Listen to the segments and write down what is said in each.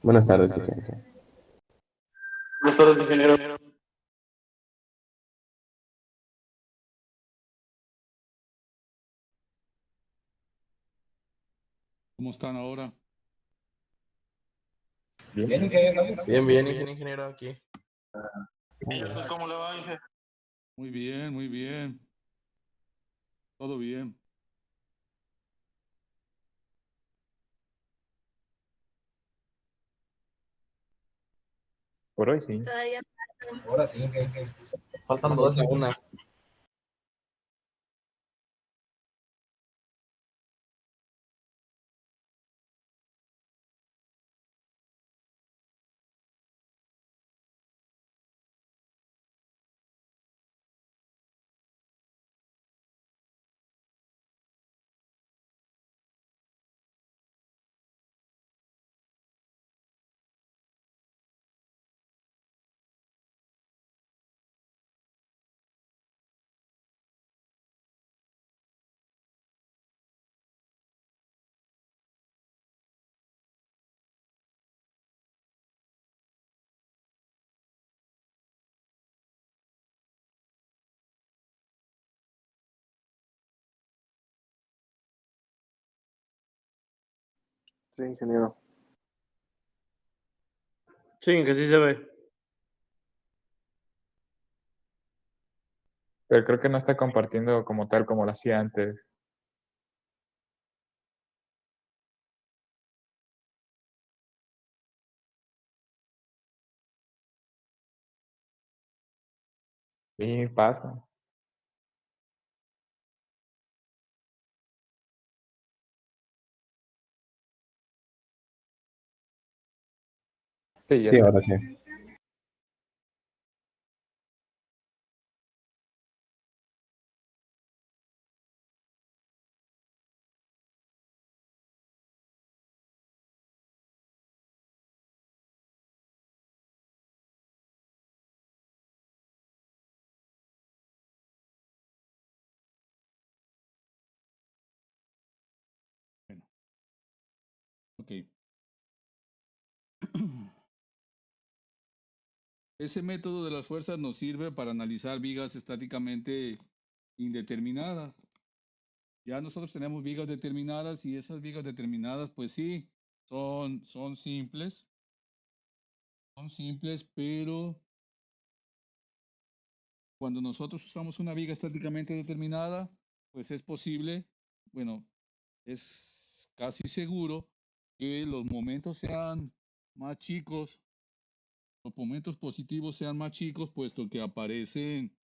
Buenas tardes, ingeniero. Buenas tardes, ingeniero. ¿Cómo están ahora? Bien, ingeniero. Bien, ingeniero, aquí. ¿Y usted cómo le va, ingeniero? Muy bien, muy bien. Todo bien. Por hoy sí. Todavía Ahora sí, que Faltan dos a una. Sí, ingeniero. Sí, que sí se ve. pero creo que no está compartiendo como tal como lo hacía antes. Sí, pasa. Sí, ya Sí, está. ahora sí. Bueno, ok. Ese método de las fuerzas nos sirve para analizar vigas estáticamente indeterminadas. Ya nosotros tenemos vigas determinadas y esas vigas determinadas, pues sí, son simples, pero cuando nosotros usamos una viga estáticamente determinada, pues es posible, bueno, es casi seguro que los momentos sean más chicos, los momentos positivos sean más chicos, puesto que aparecen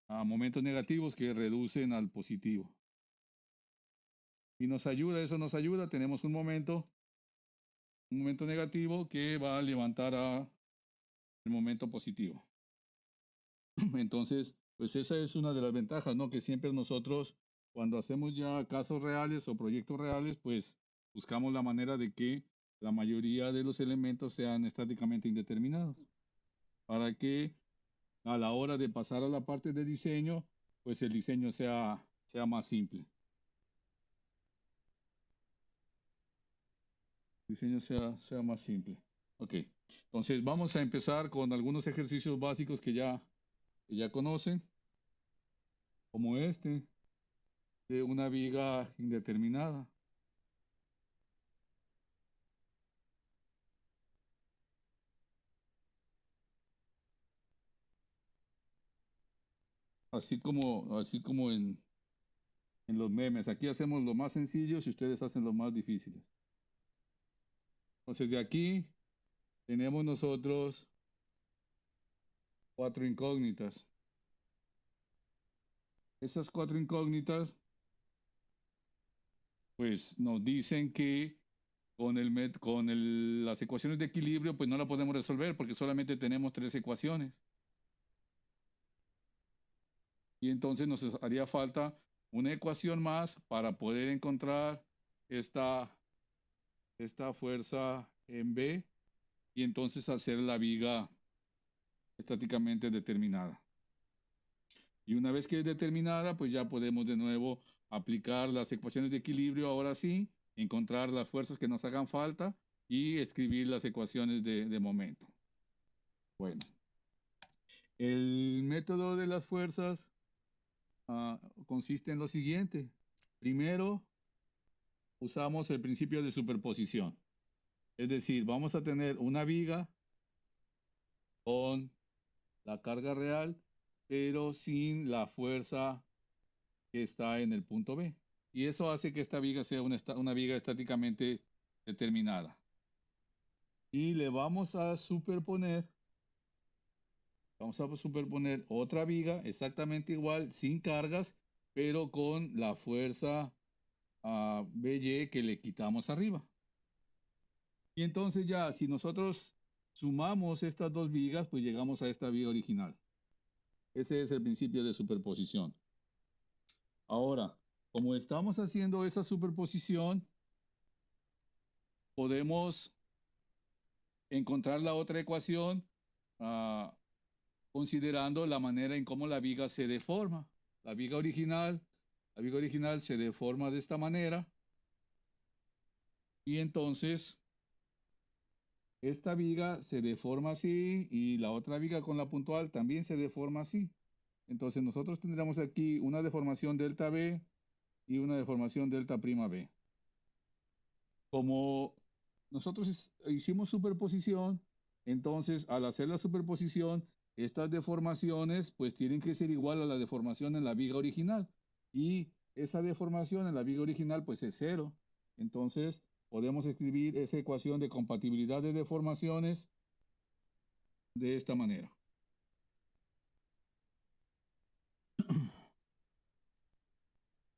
momentos negativos que reducen al positivo. Y eso nos ayuda, tenemos un momento negativo que va a levantar el momento positivo. Entonces, pues esa es una de las ventajas, ¿no? Que siempre nosotros, cuando hacemos ya casos reales o proyectos reales, pues buscamos la manera de que la mayoría de los elementos sean estáticamente indeterminados, para que a la hora de pasar a la parte de diseño, pues el diseño sea más simple. El diseño sea más simple. Ok, entonces vamos a empezar con algunos ejercicios básicos que ya conocen, como este, de una viga indeterminada. Así como en los memes. Aquí hacemos lo más sencillo y ustedes hacen lo más difíciles. Entonces de aquí tenemos nosotros 4 incógnitas. Esas 4 incógnitas pues nos dicen que las ecuaciones de equilibrio pues no la podemos resolver porque solamente tenemos 3 ecuaciones. Y entonces nos haría falta una ecuación más para poder encontrar esta fuerza en B y entonces hacer la viga estáticamente determinada. Y una vez que es determinada, pues ya podemos de nuevo aplicar las ecuaciones de equilibrio, ahora sí, encontrar las fuerzas que nos hagan falta y escribir las ecuaciones de momento. Bueno, el método de las fuerzas consiste en lo siguiente. Primero, usamos el principio de superposición. Es decir, vamos a tener una viga con la carga real, pero sin la fuerza que está en el punto B. Y eso hace que esta viga sea una viga estáticamente determinada. Y le vamos a superponer otra viga exactamente igual, sin cargas, pero con la fuerza BY que le quitamos arriba. Y entonces ya, si nosotros sumamos estas dos vigas, pues llegamos a esta viga original. Ese es el principio de superposición. Ahora, como estamos haciendo esa superposición, podemos encontrar la otra ecuación considerando la manera en cómo la viga se deforma. La viga original se deforma de esta manera y entonces esta viga se deforma así y la otra viga con la puntual también se deforma así. Entonces nosotros tendremos aquí una deformación delta B y una deformación delta prima B. Como nosotros hicimos superposición, entonces al hacer la superposición, estas deformaciones pues tienen que ser igual a la deformación en la viga original. Y esa deformación en la viga original pues es cero. Entonces podemos escribir esa ecuación de compatibilidad de deformaciones de esta manera.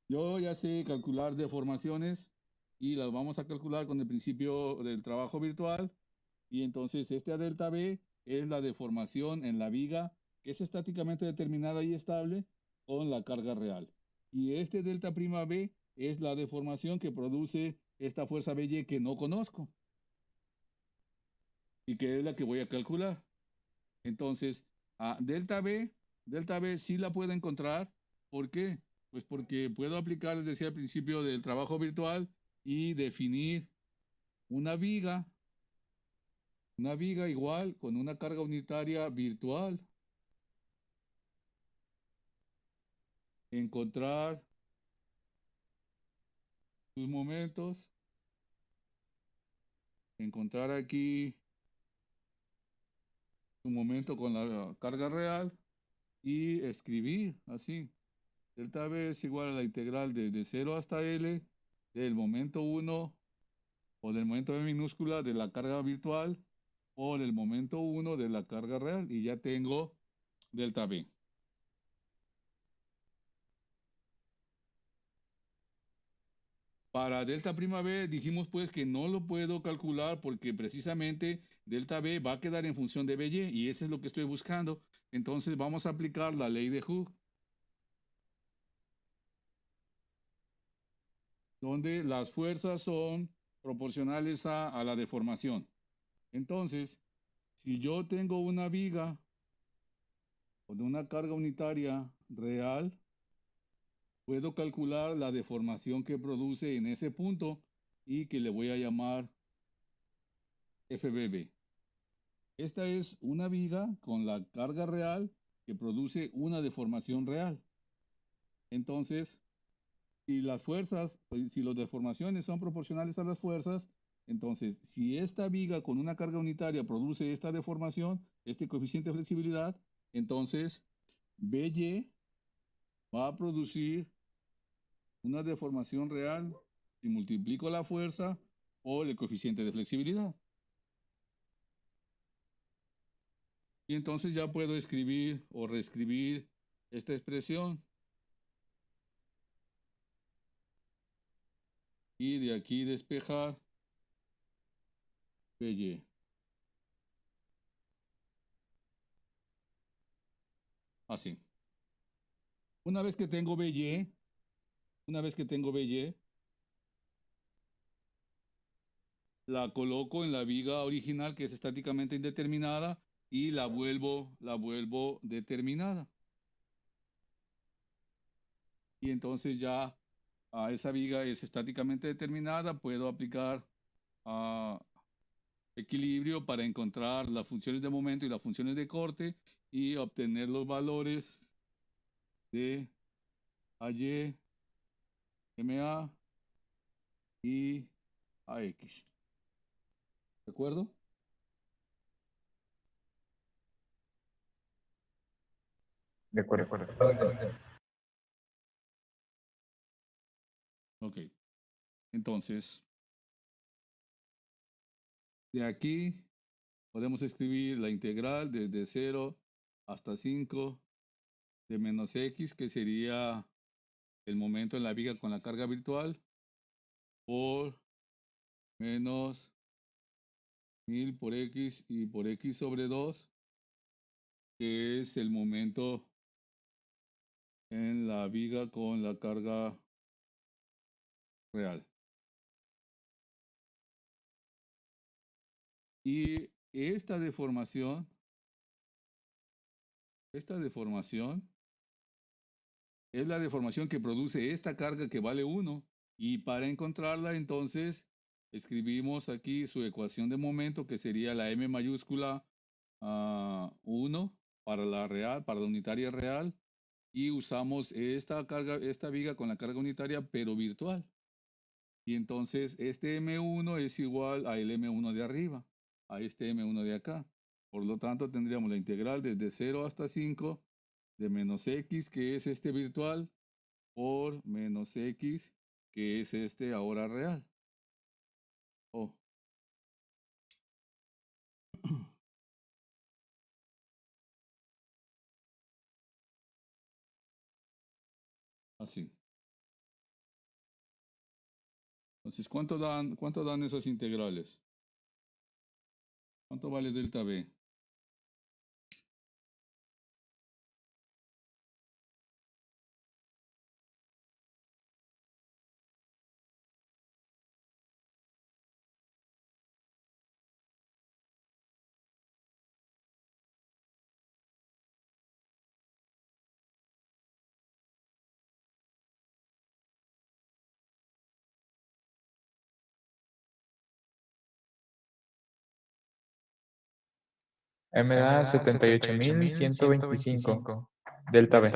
Yo ya sé calcular deformaciones y las vamos a calcular con el principio del trabajo virtual. Y entonces esta delta B es la deformación en la viga que es estáticamente determinada y estable con la carga real. Y este delta prima B es la deformación que produce esta fuerza BY que no conozco y que es la que voy a calcular. Entonces, delta B sí la puedo encontrar. ¿Por qué? Pues porque puedo aplicar, les decía al principio, del trabajo virtual y definir una viga igual con una carga unitaria virtual. Encontrar sus momentos, encontrar aquí su momento con la carga real y escribir así. Delta B es igual a la integral de 0 hasta L del momento 1 o del momento B minúscula de la carga virtual o del momento 1 de la carga real y ya tengo delta B. Para delta prima B dijimos pues que no lo puedo calcular porque precisamente delta B va a quedar en función de BY y eso es lo que estoy buscando. Entonces vamos a aplicar la ley de Hooke, donde las fuerzas son proporcionales a la deformación. Entonces, si yo tengo una viga con una carga unitaria real, puedo calcular la deformación que produce en ese punto y que le voy a llamar FBB. Esta es una viga con la carga real que produce una deformación real. Entonces, si las deformaciones son proporcionales a las fuerzas, entonces si esta viga con una carga unitaria produce esta deformación, este coeficiente de flexibilidad, entonces BY va a producir una deformación real si multiplico la fuerza por el coeficiente de flexibilidad. Y entonces ya puedo escribir o reescribir esta expresión. Y de aquí despejar BY. Así. Una vez que tengo BY, la coloco en la viga original que es estáticamente indeterminada y la vuelvo determinada. Y entonces ya esa viga es estáticamente determinada, puedo aplicar equilibrio para encontrar las funciones de momento y las funciones de corte y obtener los valores de AY, MA y AX. ¿De acuerdo? De acuerdo. Ok. Entonces, de aquí podemos escribir la integral desde 0 hasta 5 de menos x, que sería el momento en la viga con la carga virtual, por menos 1000 por x y por x sobre 2, que es el momento en la viga con la carga real. Y esta deformación es la deformación que produce esta carga que vale 1. Y para encontrarla, entonces, escribimos aquí su ecuación de momento, que sería la m mayúscula 1 para la real, para la unitaria real, y usamos esta viga con la carga unitaria, pero virtual. Y entonces este M1 es igual a el M1 de arriba, a este M1 de acá. Por lo tanto, tendríamos la integral desde 0 hasta 5 de menos x, que es este virtual, por menos x, que es este ahora real. Oh. Así. Entonces, cuánto dan esas integrales? ¿Cuánto vale delta B? Me da 78.125. Delta B.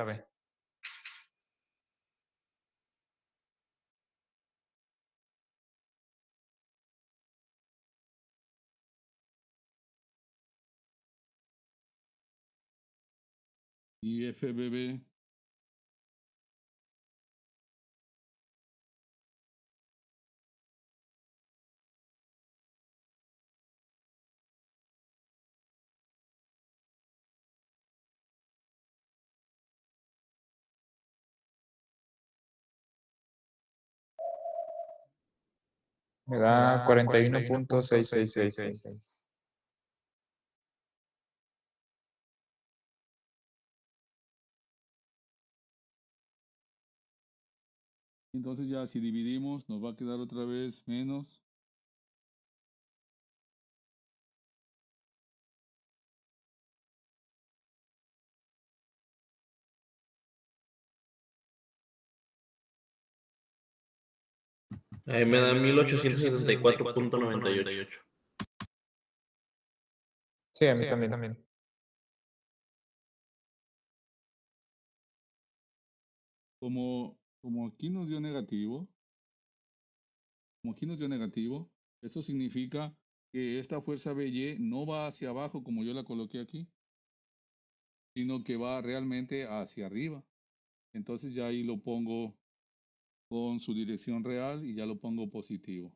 Y FBB. Me da 41.6666. Entonces ya si dividimos, nos va a quedar otra vez menos. Ahí me da 1874.98. Sí, a mí también. Como aquí nos dio negativo, eso significa que esta fuerza BY no va hacia abajo como yo la coloqué aquí, sino que va realmente hacia arriba. Entonces ya ahí lo pongo con su dirección real y ya lo pongo positivo.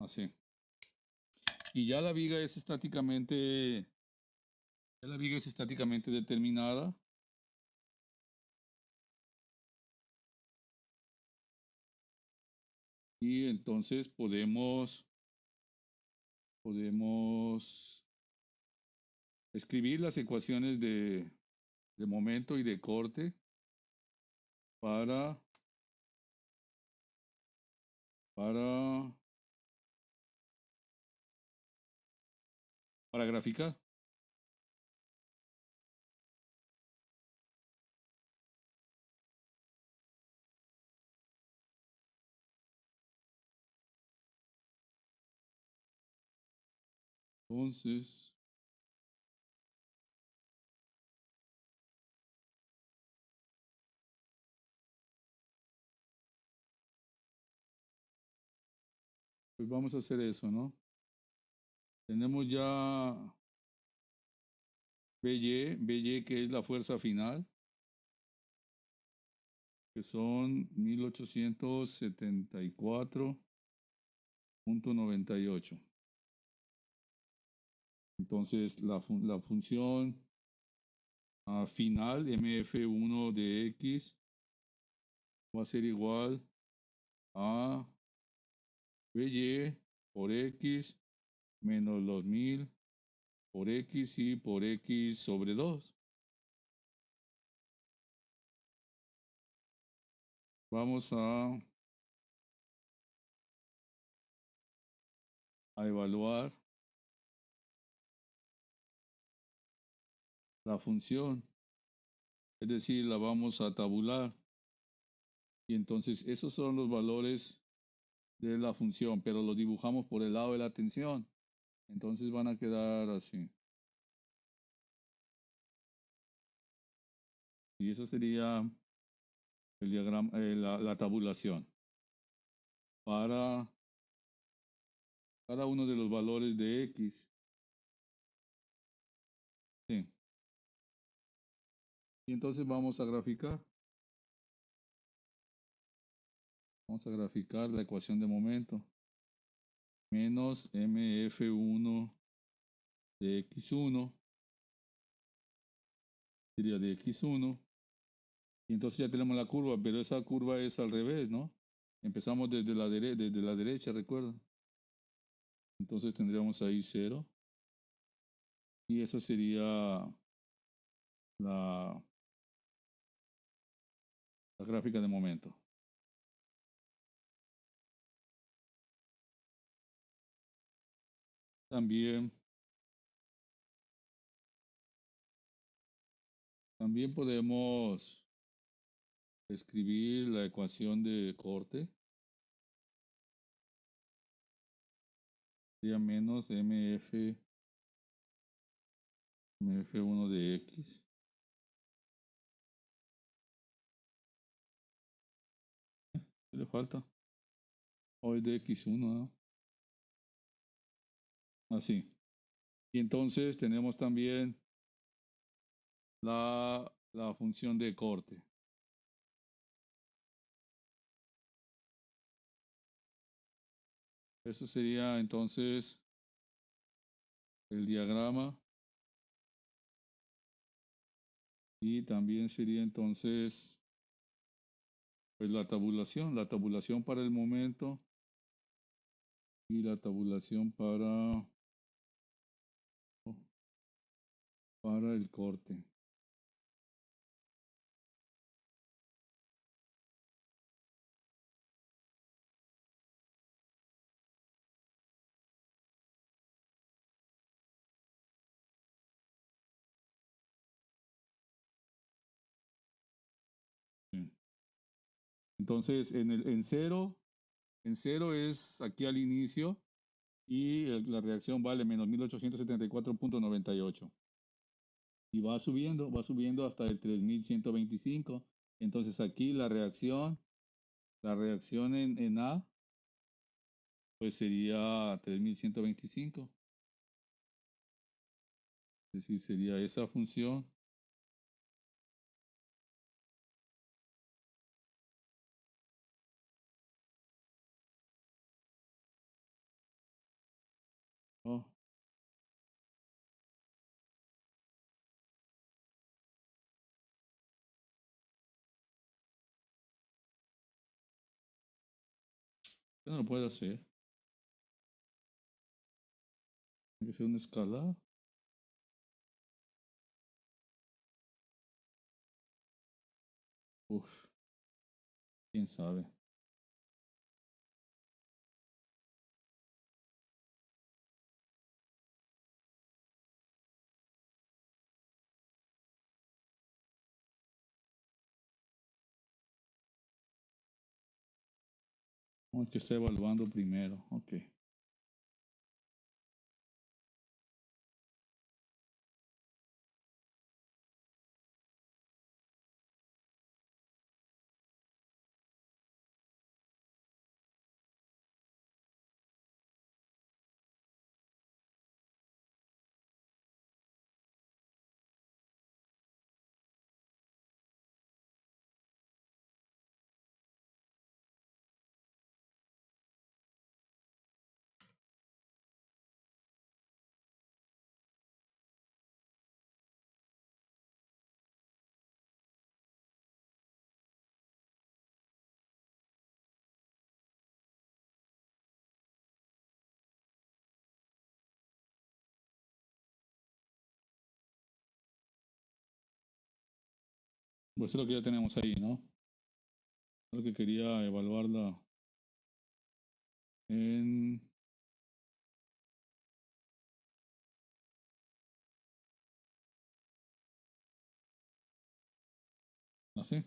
Así. Y ya la viga es estáticamente determinada. Y entonces podemos escribir las ecuaciones de momento y de corte para graficar. Entonces, pues vamos a hacer eso, ¿no? Tenemos ya BY, que es la fuerza final, que son 1874.98. Entonces, la función final, MF1 de X, va a ser igual a BY por X menos los 1000 por X y por X sobre 2. Vamos a evaluar la función, es decir, la vamos a tabular. Y entonces esos son los valores de la función, pero los dibujamos por el lado de la tensión. Entonces van a quedar así. Y eso sería el diagrama, la tabulación para cada uno de los valores de X. Sí. Y entonces vamos a graficar. Vamos a graficar la ecuación de momento. Menos MF1 de X1 sería de X1. Y entonces ya tenemos la curva, pero esa curva es al revés, ¿no? Empezamos desde la derecha, recuerda. Entonces tendríamos ahí 0. Y esa sería la gráfica de momento. También podemos escribir la ecuación de corte. Sería menos MF1 de X. ¿Qué le falta? Hoy de X1, ¿no? Así. Y entonces tenemos también la función de corte. Eso sería entonces el diagrama. Y también sería entonces pues la tabulación para el momento y la tabulación para el corte. Sí. Entonces, en cero es aquí al inicio y la reacción vale menos 1874.98. Y va subiendo hasta el 3125. Entonces aquí la reacción en A, pues sería 3125. Es decir, sería esa función. Oh, ¿qué no lo puede hacer? Tiene que ser una escala. Uf, quién sabe. No, es que está evaluando primero. Ok. Pues eso es lo que ya tenemos ahí, ¿no? Lo que quería evaluarla en... No sé.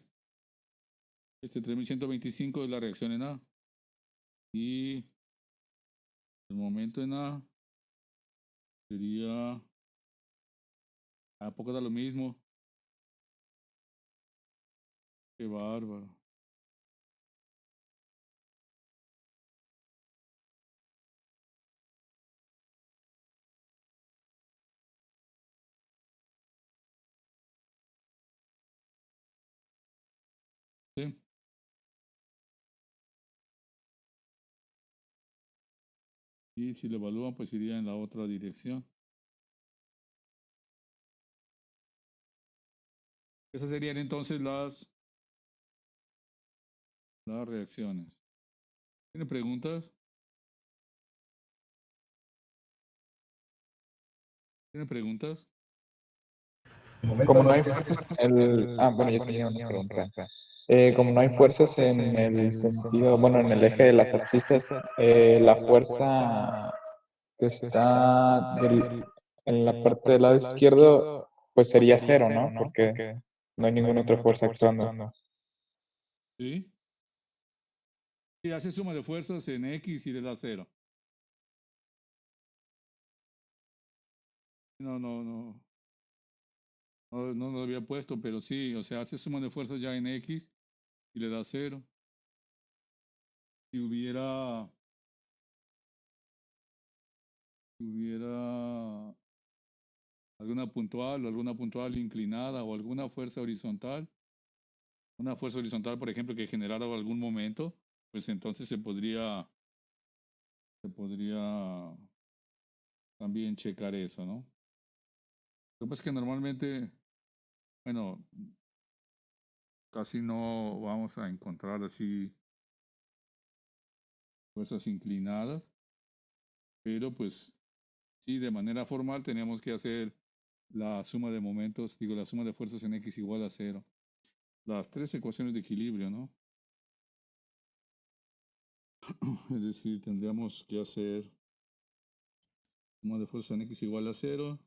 Este 3125 es la reacción en A. Y el momento en A sería... ¿A poco da lo mismo? Qué bárbaro. ¿Sí? Y si lo evalúan, pues iría en la otra dirección. Esas serían entonces las reacciones. ¿Tiene preguntas? ¿Tiene preguntas? Como no hay fuerzas en el... Ah, bueno, yo tenía una pregunta. Como no hay fuerzas en el sentido, bueno, en el eje de las abscisas, la fuerza que está en la parte del lado izquierdo, pues sería cero, ¿no? Porque no hay ninguna otra fuerza actuando. ¿Sí? Si hace suma de fuerzas en X y le da 0. No lo había puesto, pero sí, o sea, hace suma de fuerzas ya en X y le da 0. Si hubiera alguna puntual inclinada o alguna fuerza horizontal, una fuerza horizontal, por ejemplo, que generara algún momento, pues entonces se podría también checar eso, ¿no? Lo que pasa es que normalmente, bueno, casi no vamos a encontrar así fuerzas inclinadas, pero pues sí, de manera formal tenemos que hacer la suma de momentos, digo, la suma de fuerzas en X igual a 0. Las tres ecuaciones de equilibrio, ¿no? Es decir, tendríamos que hacer suma de fuerzas en X igual a 0,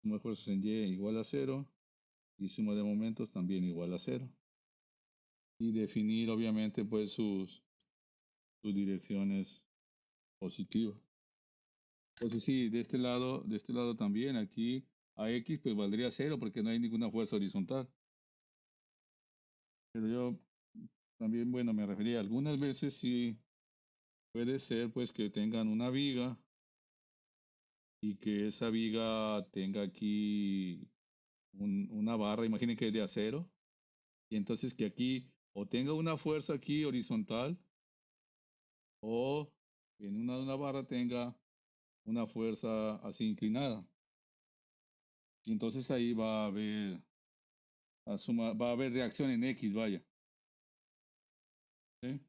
suma de fuerzas en Y igual a 0 y suma de momentos también igual a 0. Y definir obviamente pues sus direcciones positivas. Entonces sí, de este lado también, aquí a X pues valdría 0 porque no hay ninguna fuerza horizontal. Pero yo también, bueno, me refería algunas veces sí puede ser pues que tengan una viga y que esa viga tenga aquí una barra, imaginen que es de acero, y entonces que aquí o tenga una fuerza aquí horizontal o en una barra tenga una fuerza así inclinada. Y entonces ahí va a haber va a haber reacción en X, vaya. ¿Sí?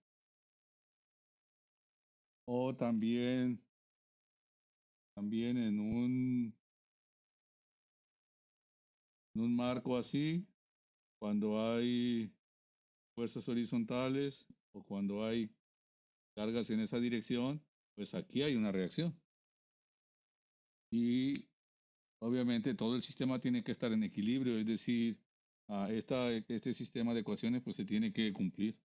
O también en un marco así, cuando hay fuerzas horizontales o cuando hay cargas en esa dirección, pues aquí hay una reacción. Y obviamente todo el sistema tiene que estar en equilibrio, es decir, este sistema de ecuaciones pues se tiene que cumplir.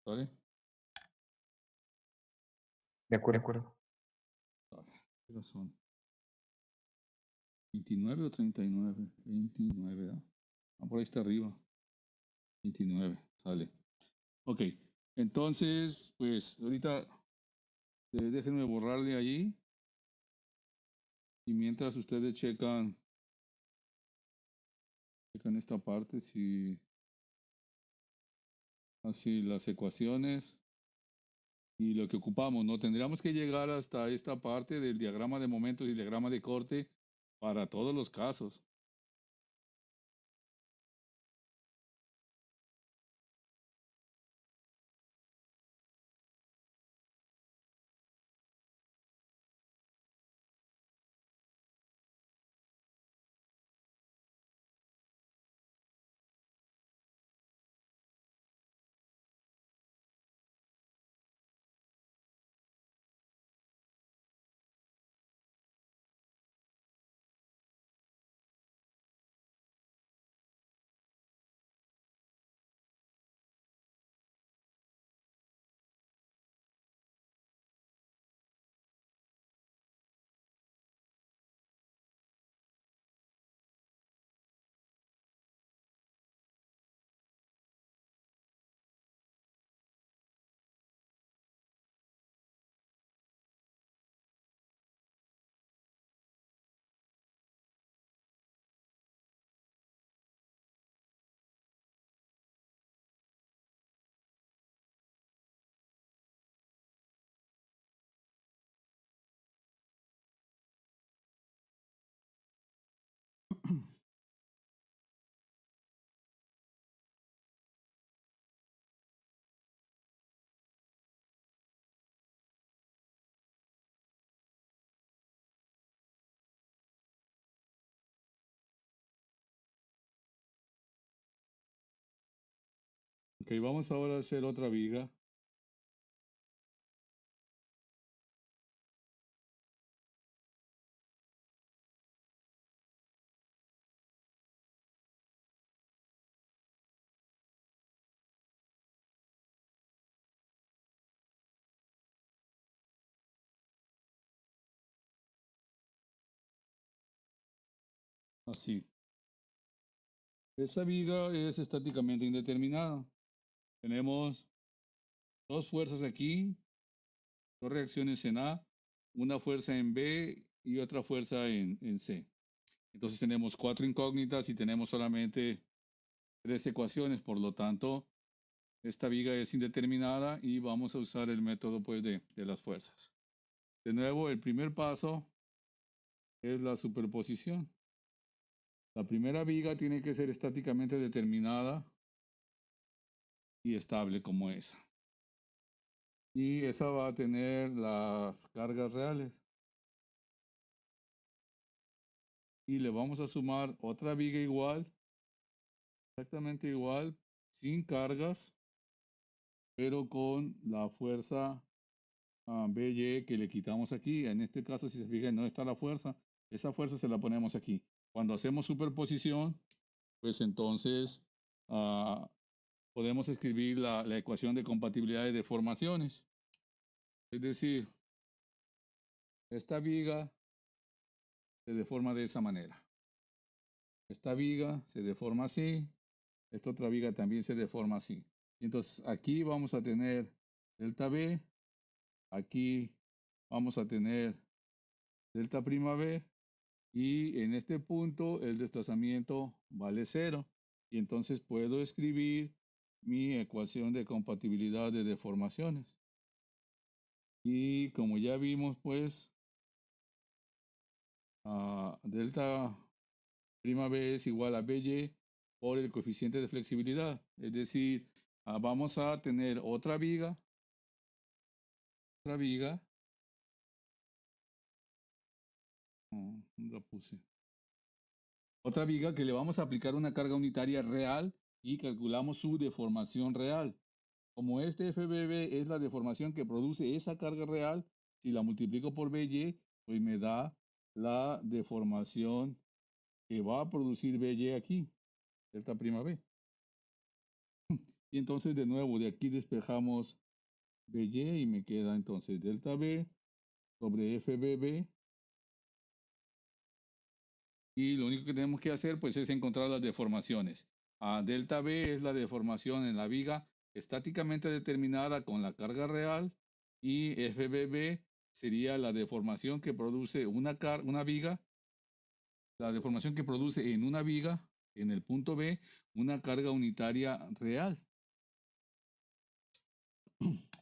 ¿Vale? De acuerdo. ¿Qué son? 29 o 39? 29, ¿ah? Por ahí está arriba. 29, sale. Ok, entonces, pues ahorita déjenme borrarle ahí. Y mientras ustedes checan esta parte, si así las ecuaciones y lo que ocupamos, ¿no? Tendríamos que llegar hasta esta parte del diagrama de momentos y diagrama de corte para todos los casos. Ok, vamos ahora a hacer otra viga. Así. Esa viga es estáticamente indeterminada. Tenemos dos fuerzas aquí, dos reacciones en A, una fuerza en B y otra fuerza en C. Entonces tenemos 4 incógnitas y tenemos solamente 3 ecuaciones, por lo tanto, esta viga es indeterminada y vamos a usar el método pues, de las fuerzas. De nuevo, el primer paso es la superposición. La primera viga tiene que ser estáticamente determinada y estable como esa. Y esa va a tener las cargas reales. Y le vamos a sumar otra viga igual, exactamente igual, sin cargas, pero con la fuerza BY que le quitamos aquí. En este caso, si se fijan, no está la fuerza. Esa fuerza se la ponemos aquí. Cuando hacemos superposición, pues entonces podemos escribir la ecuación de compatibilidad de deformaciones. Es decir, esta viga se deforma de esa manera. Esta viga se deforma así. Esta otra viga también se deforma así. Entonces aquí vamos a tener delta B. Aquí vamos a tener delta prima B. Y en este punto el desplazamiento vale 0. Y entonces puedo escribir mi ecuación de compatibilidad de deformaciones. Y como ya vimos, pues, delta prima B es igual a BY por el coeficiente de flexibilidad. Es decir, vamos a tener otra viga. ¿Dónde la puse? Otra viga que le vamos a aplicar una carga unitaria real y calculamos su deformación real. Como este FBB es la deformación que produce esa carga real, si la multiplico por BY, pues me da la deformación que va a producir BY aquí, delta prima B. Y entonces de nuevo de aquí despejamos BY y me queda entonces delta B sobre FBB. Y lo único que tenemos que hacer pues es encontrar las deformaciones. Delta B es la deformación en la viga estáticamente determinada con la carga real y FBB sería la deformación que produce una viga, la deformación que produce en una viga, en el punto B, una carga unitaria real.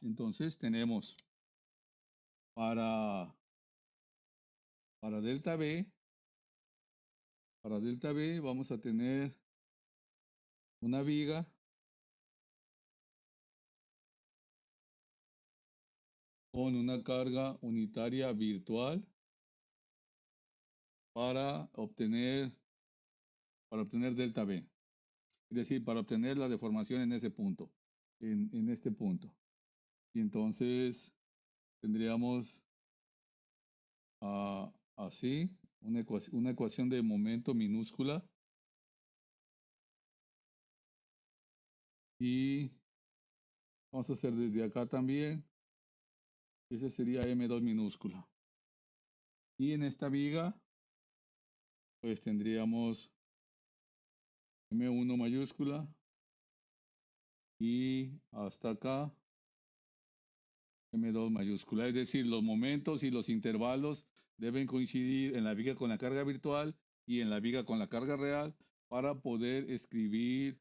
Entonces tenemos para delta B, vamos a tener una viga con una carga unitaria virtual para obtener delta B. Es decir, para obtener la deformación en ese punto, en este punto. Y entonces tendríamos así una ecuación de momento minúscula. Y vamos a hacer desde acá también. Ese sería M2 minúscula. Y en esta viga, pues tendríamos M1 mayúscula. Y hasta acá, M2 mayúscula. Es decir, los momentos y los intervalos deben coincidir en la viga con la carga virtual y en la viga con la carga real para poder escribir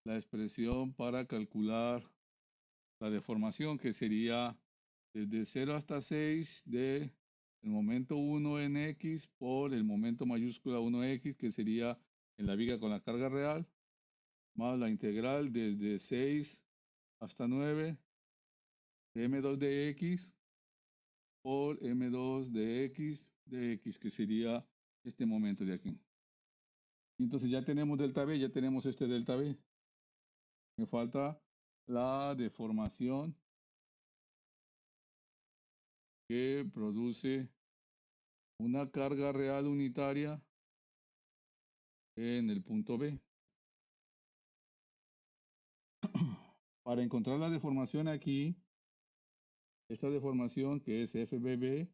la expresión para calcular la deformación, que sería desde 0 hasta 6 de el momento 1 en X por el momento mayúscula 1X, que sería en la viga con la carga real, más la integral desde 6 hasta 9 de M2 de X por M2 de X, que sería este momento de aquí. Entonces ya tenemos delta B, ya tenemos este delta B. Me falta la deformación que produce una carga real unitaria en el punto B. Para encontrar la deformación aquí, esta deformación que es FBB,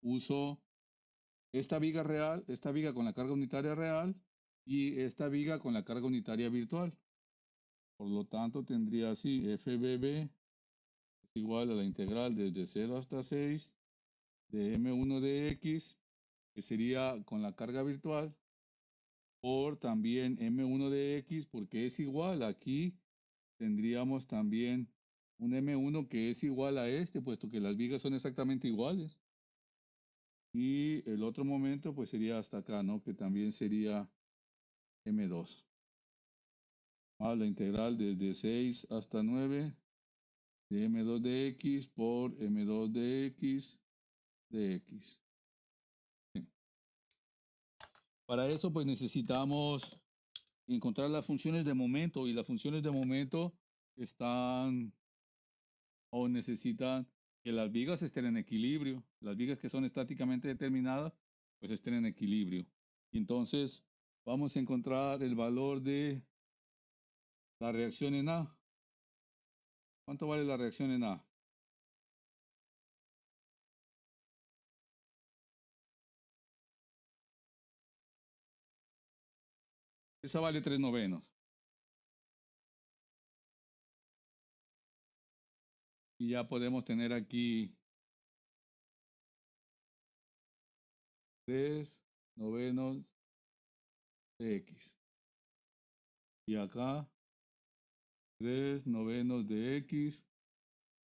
uso esta viga real, esta viga con la carga unitaria real y esta viga con la carga unitaria virtual. Por lo tanto, tendría así, FBB es igual a la integral desde 0 hasta 6 de M1 de X, que sería con la carga virtual, por también M1 de X, porque es igual. Aquí tendríamos también un M1 que es igual a este, puesto que las vigas son exactamente iguales. Y el otro momento, pues sería hasta acá, ¿no? Que también sería M2. Más la integral desde 6 hasta 9 de M2 de X por M2 de X de X. Para eso, pues necesitamos encontrar las funciones de momento, y las funciones de momento están o necesitan que las vigas estén en equilibrio. Las vigas que son estáticamente determinadas, pues estén en equilibrio. Y entonces vamos a encontrar el valor de la reacción en A. ¿Cuánto vale la reacción en A? Esa vale 3/9. Y ya podemos tener aquí 3/9 de X. Y acá 3/9 de X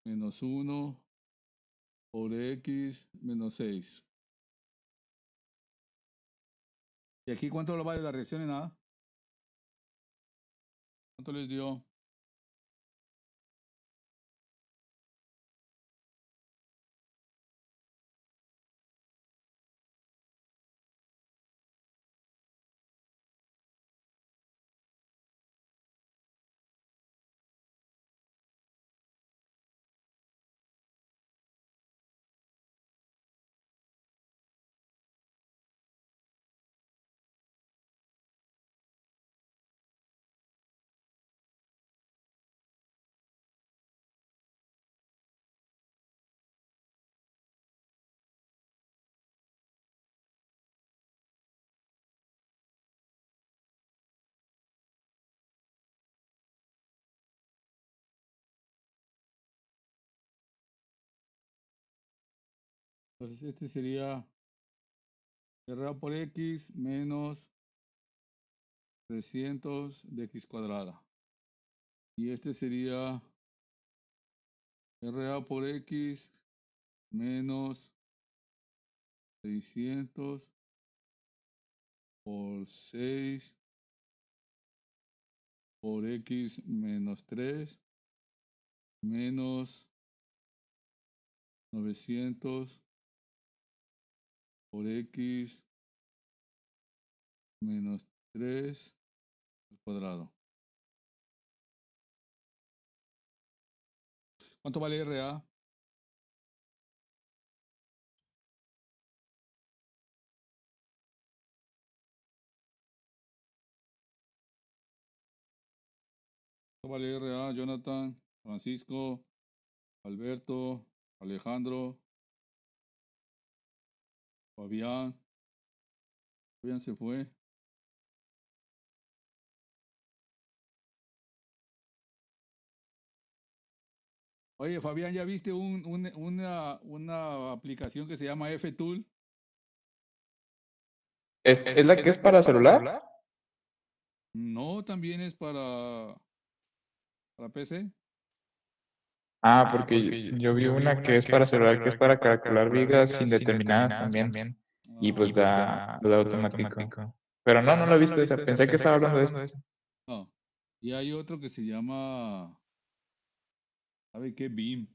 menos 1 por X menos 6. ¿Y aquí cuánto vale la reacción en A? ¿Cuánto les dio? Entonces este sería R por X menos 300 de X cuadrada. Y este sería RA por X menos 600 por 6 por X menos 3 menos 900 por X menos 3 al cuadrado. ¿Cuánto vale RA? ¿Cuánto vale RA, Jonathan, Francisco, Alberto, Alejandro, Fabián? Fabián se fue. Oye, Fabián, ¿ya viste una aplicación que se llama F-Tool? ¿Es la que es para celular? No, también es para PC. Ah, porque yo vi una que es para celular, que es para calcular vigas indeterminadas también. Y pues da automático. Pero no lo he visto esa. Pensé que estaba hablando de eso. No. Y hay otro que se llama, ¿sabe qué? Beam.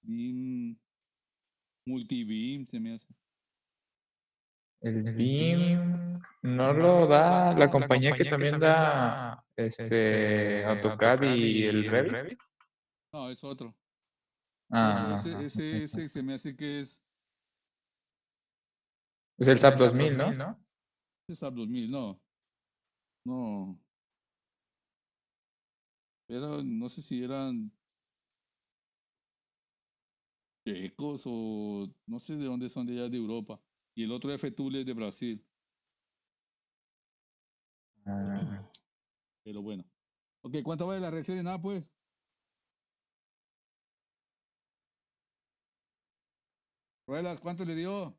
Beam, Multibeam, se me hace. El BIM. no lo da la compañía que también da AutoCAD y el Revit. No, es otro. Ah, Ese se me hace que es es el SAP 2000, ¿no? SAP 2000, no. No. Pero no sé si eran checos o no sé de dónde son de allá de Europa. Y el otro F-Tool es de Brasil. Ah, Pero bueno. Ok, ¿cuánto vale la reacción en A, pues? Ruelas, ¿cuánto le dio?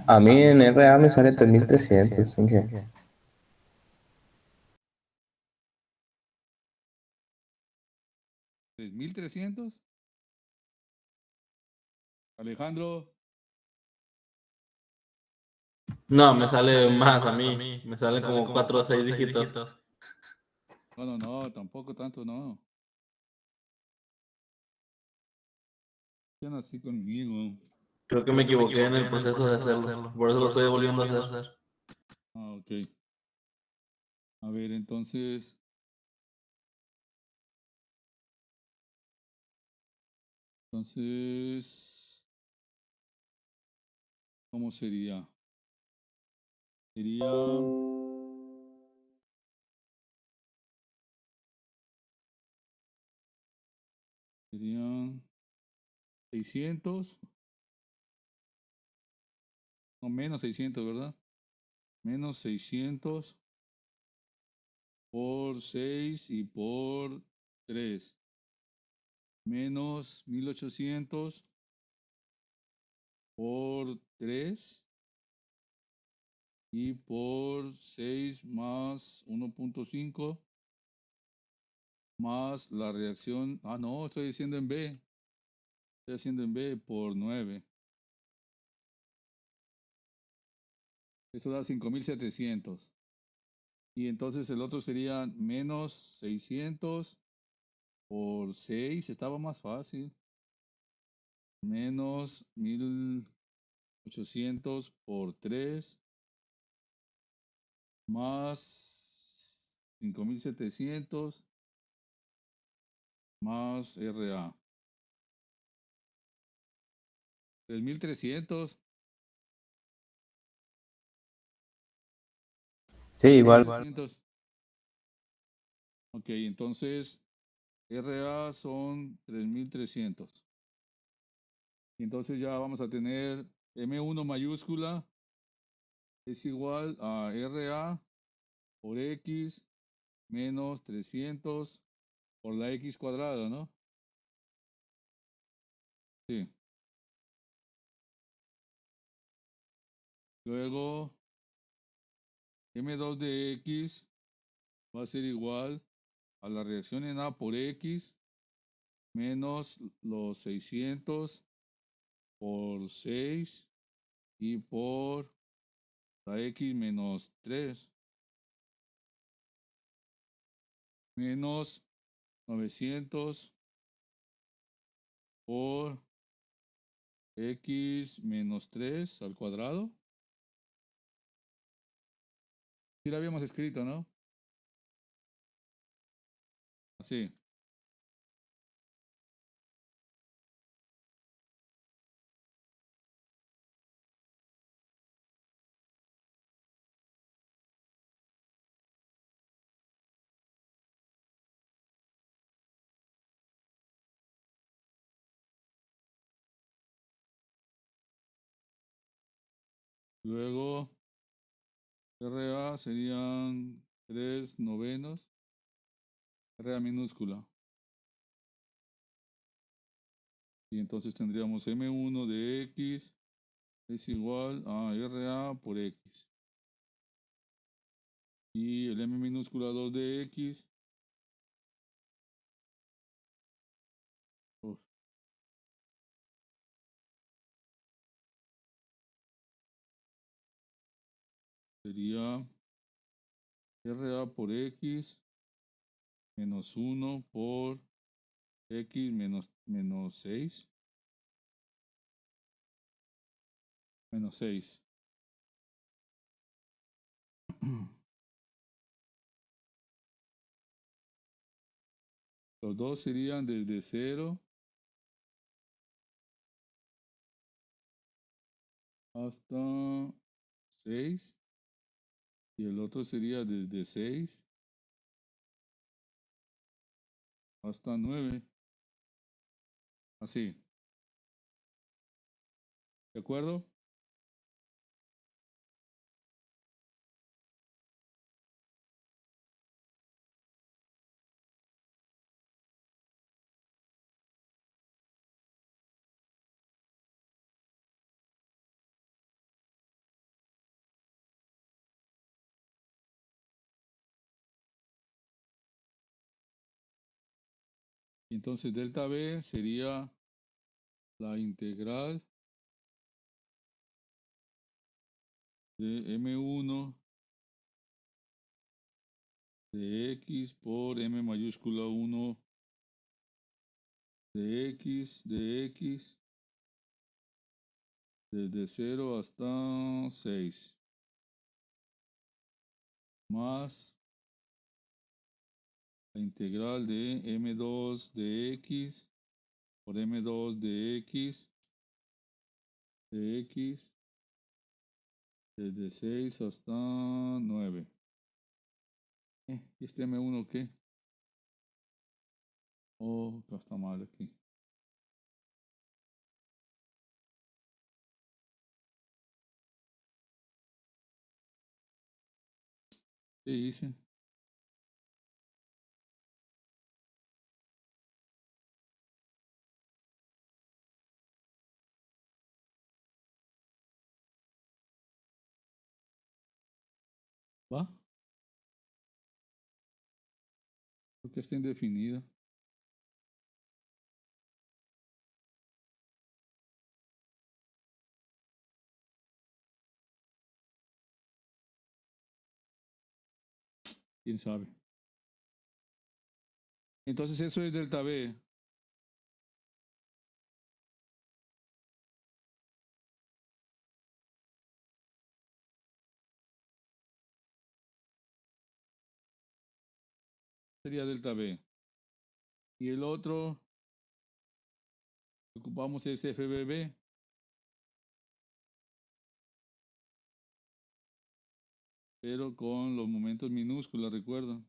A mí en RA me sale 3300. ¿Qué? ¿3.300? Alejandro, No, me sale más a mí. Me salen como 4 o 6 dígitos. no, tampoco tanto, no. Sean así conmigo. Creo que me equivoqué en el proceso de hacerlo. Por eso lo estoy volviendo a hacer. Ah, ok. A ver, entonces, ¿cómo sería? Sería, serían 600, no, menos 600, ¿verdad? Menos 600 por 6 y por 3. Menos 1800 por 3 y por 6 más 1.5 más la reacción. Ah, no, estoy haciendo en B. Estoy haciendo en B por 9. Eso da 5700. Y entonces el otro sería menos 600 por 6. Estaba más fácil. Menos 1800 por 3 más 5700 más RA. 3300. Sí, igual. 300. Ok, entonces RA son 3300. Y entonces ya vamos a tener M1 mayúscula es igual a RA por X menos 300 por la X cuadrada, ¿no? Sí. Luego M2 de X va a ser igual a la reacción en A por X menos los 600 por 6 y por la X menos 3 menos 900 por X menos 3 al cuadrado. Sí lo habíamos escrito, ¿no? Así. Luego RA serían 3 novenos. RA minúscula. Y entonces tendríamos M1 de X es igual a RA por X. Y el M minúscula 2 de X uf, sería RA por X menos 1 por X menos 6. Menos 6. Los dos serían desde 0 hasta 6. Y el otro sería desde 6 hasta 9. Así. ¿De acuerdo? Y entonces delta B sería la integral de M1 de X por M mayúscula 1 de X desde 0 hasta 6 más la integral de M2 de X por M2 de X desde 6 hasta 9. ¿Y este M1 qué? Oh, acá está mal aquí. ¿Qué hice? ¿Va? Porque está indefinida. ¿Quién sabe? Entonces eso es delta B. Sería delta B. Y el otro que ocupamos es FBB. Pero con los momentos minúsculos, ¿recuerdan?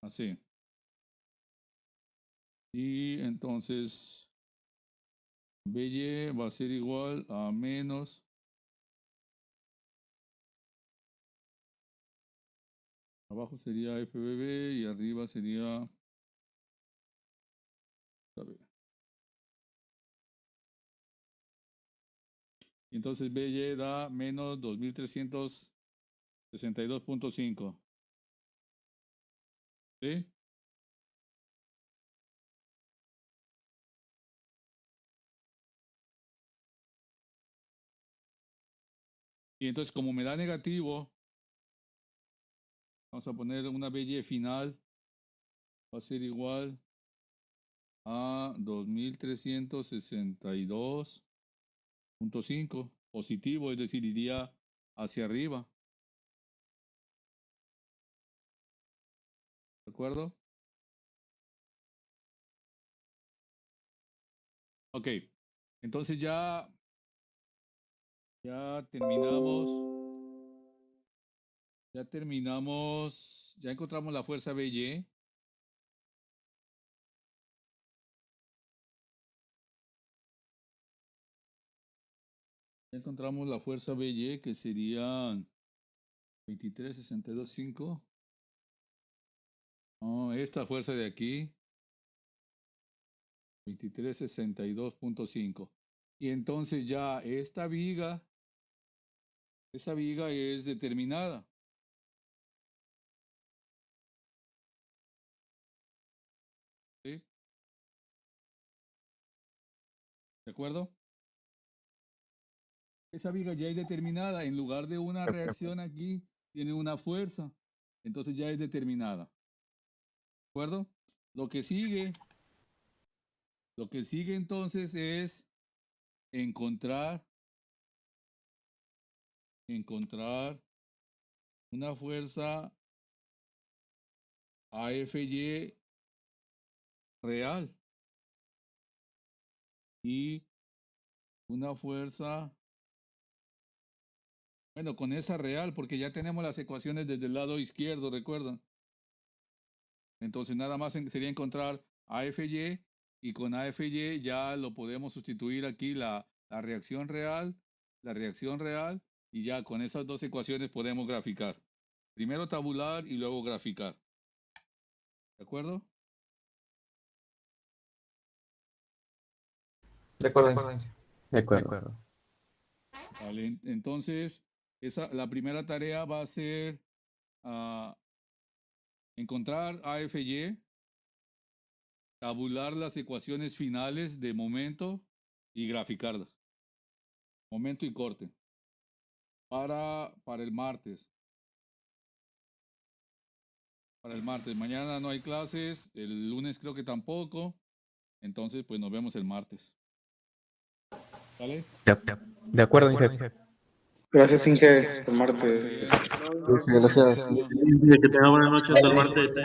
Así. Y entonces BY va a ser igual a menos. Abajo sería FBB y arriba sería. A ver. Entonces BY da menos 2362.5. ¿Sí? Y entonces como me da negativo, vamos a poner una BY final. Va a ser igual a 2362.5. Positivo, es decir, iría hacia arriba. ¿De acuerdo? Ok. Entonces ya terminamos. Ya encontramos la fuerza BY. Ya encontramos la fuerza BY que serían 2362.5. No, esta fuerza de aquí, 2362.5. Y entonces ya esta viga, esa viga es determinada. ¿Sí? ¿De acuerdo? Esa viga ya es determinada. En lugar de una reacción aquí, tiene una fuerza. entonces ya es determinada. ¿De acuerdo? Lo que sigue entonces es encontrar una fuerza AFY real y una fuerza, bueno, con esa real, porque ya tenemos las ecuaciones desde el lado izquierdo, ¿recuerdan? Entonces nada más sería encontrar AFY y con AFY ya lo podemos sustituir aquí la reacción real, y ya con esas dos ecuaciones podemos graficar. Primero tabular y luego graficar. ¿De acuerdo? De acuerdo. De acuerdo. Vale, entonces la primera tarea va a ser encontrar AFY, tabular las ecuaciones finales de momento y graficarlas. Momento y corte. Para el martes. Para el martes. Mañana no hay clases, el lunes creo que tampoco. Entonces, pues nos vemos el martes. ¿Vale? De acuerdo, Inge. Gracias, Inge. Hasta el martes. Gracias. Que tenga buenas noches hasta el martes.